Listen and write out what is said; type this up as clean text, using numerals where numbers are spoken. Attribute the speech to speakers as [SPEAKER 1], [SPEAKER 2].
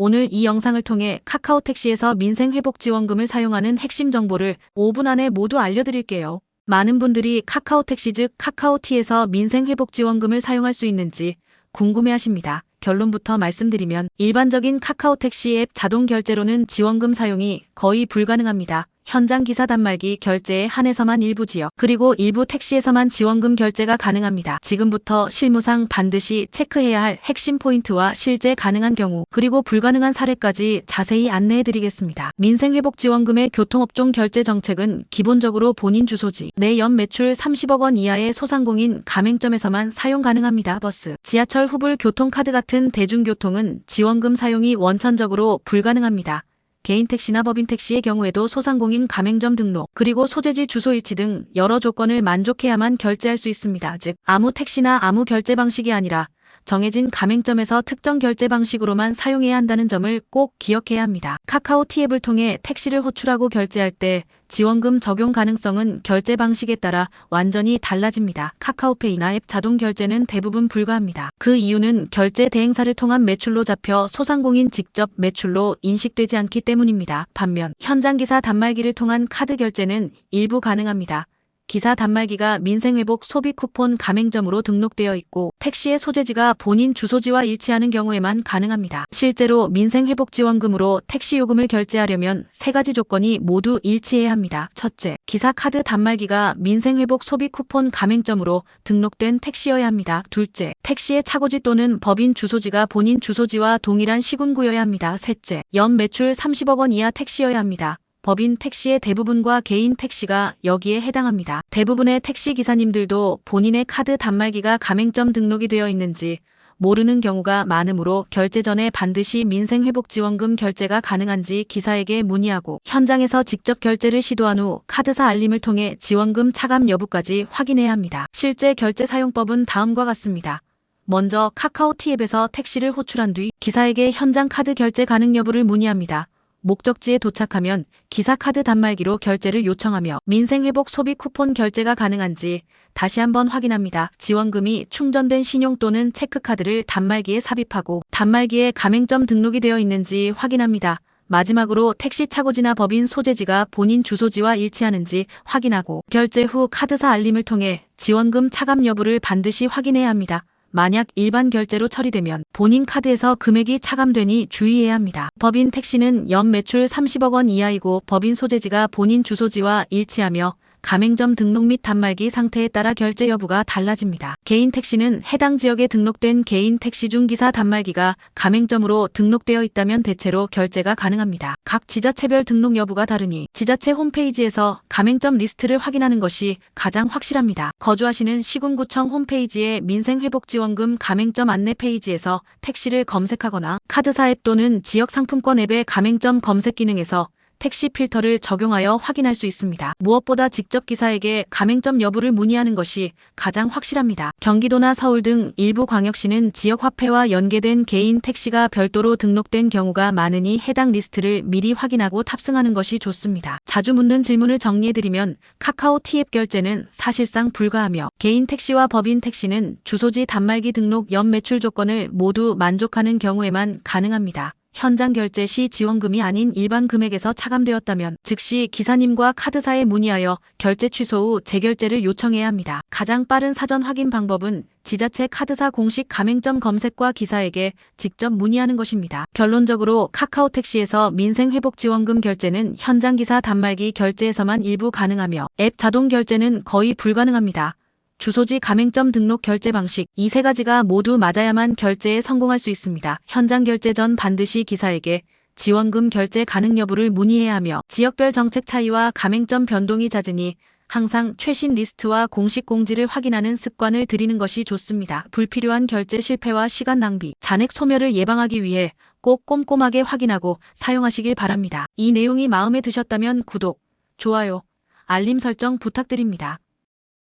[SPEAKER 1] 오늘 이 영상을 통해 카카오 택시에서 민생회복지원금을 사용하는 핵심 정보를 5분 안에 모두 알려드릴게요. 많은 분들이 카카오 택시 즉 카카오티에서 민생회복지원금을 사용할 수 있는지 궁금해하십니다. 결론부터 말씀드리면 일반적인 카카오 택시 앱 자동 결제로는 지원금 사용이 거의 불가능합니다. 현장 기사 단말기 결제에 한해서만 일부 지역 그리고 일부 택시에서만 지원금 결제가 가능합니다. 지금부터 실무상 반드시 체크해야 할 핵심 포인트와 실제 가능한 경우 그리고 불가능한 사례까지 자세히 안내해드리겠습니다. 민생회복지원금의 교통업종 결제 정책은 기본적으로 본인 주소지 내 연 매출 30억 원 이하의 소상공인 가맹점에서만 사용 가능합니다. 버스, 지하철 후불 교통카드 같은 대중교통은 지원금 사용이 원천적으로 불가능합니다. 개인 택시나 법인 택시의 경우에도 소상공인 가맹점 등록, 그리고 소재지 주소 일치 등 여러 조건을 만족해야만 결제할 수 있습니다. 즉, 아무 택시나 아무 결제 방식이 아니라 정해진 가맹점에서 특정 결제 방식으로만 사용해야 한다는 점을 꼭 기억해야 합니다. 카카오티 앱을 통해 택시를 호출하고 결제할 때 지원금 적용 가능성은 결제 방식에 따라 완전히 달라집니다. 카카오페이나 앱 자동 결제는 대부분 불가합니다. 그 이유는 결제 대행사를 통한 매출로 잡혀 소상공인 직접 매출로 인식되지 않기 때문입니다. 반면 현장 기사 단말기를 통한 카드 결제는 일부 가능합니다. 기사 단말기가 민생회복 소비 쿠폰 가맹점으로 등록되어 있고 택시의 소재지가 본인 주소지와 일치하는 경우에만 가능합니다. 실제로 민생회복지원금으로 택시 요금을 결제하려면 세 가지 조건이 모두 일치해야 합니다. 첫째, 기사 카드 단말기가 민생회복 소비 쿠폰 가맹점으로 등록된 택시여야 합니다. 둘째, 택시의 차고지 또는 법인 주소지가 본인 주소지와 동일한 시군구여야 합니다. 셋째, 연 매출 30억 원 이하 택시여야 합니다. 법인 택시의 대부분과 개인 택시가 여기에 해당합니다. 대부분의 택시 기사님들도 본인의 카드 단말기가 가맹점 등록이 되어 있는지 모르는 경우가 많으므로 결제 전에 반드시 민생회복지원금 결제가 가능한지 기사에게 문의하고 현장에서 직접 결제를 시도한 후 카드사 알림을 통해 지원금 차감 여부까지 확인해야 합니다. 실제 결제 사용법은 다음과 같습니다. 먼저 카카오티 앱에서 택시를 호출한 뒤 기사에게 현장 카드 결제 가능 여부를 문의합니다. 목적지에 도착하면 기사 카드 단말기로 결제를 요청하며 민생회복 소비 쿠폰 결제가 가능한지 다시 한번 확인합니다. 지원금이 충전된 신용 또는 체크카드를 단말기에 삽입하고 단말기에 가맹점 등록이 되어 있는지 확인합니다. 마지막으로 택시 차고지나 법인 소재지가 본인 주소지와 일치하는지 확인하고 결제 후 카드사 알림을 통해 지원금 차감 여부를 반드시 확인해야 합니다. 만약 일반 결제로 처리되면 본인 카드에서 금액이 차감되니 주의해야 합니다. 법인 택시는 연 매출 30억 원 이하이고 법인 소재지가 본인 주소지와 일치하며 가맹점 등록 및 단말기 상태에 따라 결제 여부가 달라집니다. 개인 택시는 해당 지역에 등록된 개인 택시 중 기사 단말기가 가맹점으로 등록되어 있다면 대체로 결제가 가능합니다. 각 지자체별 등록 여부가 다르니 지자체 홈페이지에서 가맹점 리스트를 확인하는 것이 가장 확실합니다. 거주하시는 시군구청 홈페이지의 민생회복지원금 가맹점 안내 페이지에서 택시를 검색하거나 카드사 앱 또는 지역상품권 앱의 가맹점 검색 기능에서 택시 필터를 적용하여 확인할 수 있습니다. 무엇보다 직접 기사에게 가맹점 여부를 문의하는 것이 가장 확실합니다. 경기도나 서울 등 일부 광역시는 지역 화폐와 연계된 개인 택시가 별도로 등록된 경우가 많으니 해당 리스트를 미리 확인하고 탑승하는 것이 좋습니다. 자주 묻는 질문을 정리해드리면 카카오티 앱 결제는 사실상 불가하며 개인 택시와 법인 택시는 주소지 단말기 등록 연 매출 조건을 모두 만족하는 경우에만 가능합니다. 현장 결제 시 지원금이 아닌 일반 금액에서 차감되었다면 즉시 기사님과 카드사에 문의하여 결제 취소 후 재결제를 요청해야 합니다. 가장 빠른 사전 확인 방법은 지자체 카드사 공식 가맹점 검색과 기사에게 직접 문의하는 것입니다. 결론적으로 카카오택시에서 민생회복지원금 결제는 현장 기사 단말기 결제에서만 일부 가능하며 앱 자동 결제는 거의 불가능합니다. 주소지 가맹점 등록 결제 방식 이 세 가지가 모두 맞아야만 결제에 성공할 수 있습니다. 현장 결제 전 반드시 기사에게 지원금 결제 가능 여부를 문의해야 하며 지역별 정책 차이와 가맹점 변동이 잦으니 항상 최신 리스트와 공식 공지를 확인하는 습관을 들이는 것이 좋습니다. 불필요한 결제 실패와 시간 낭비, 잔액 소멸을 예방하기 위해 꼭 꼼꼼하게 확인하고 사용하시길 바랍니다. 이 내용이 마음에 드셨다면 구독, 좋아요, 알림 설정 부탁드립니다.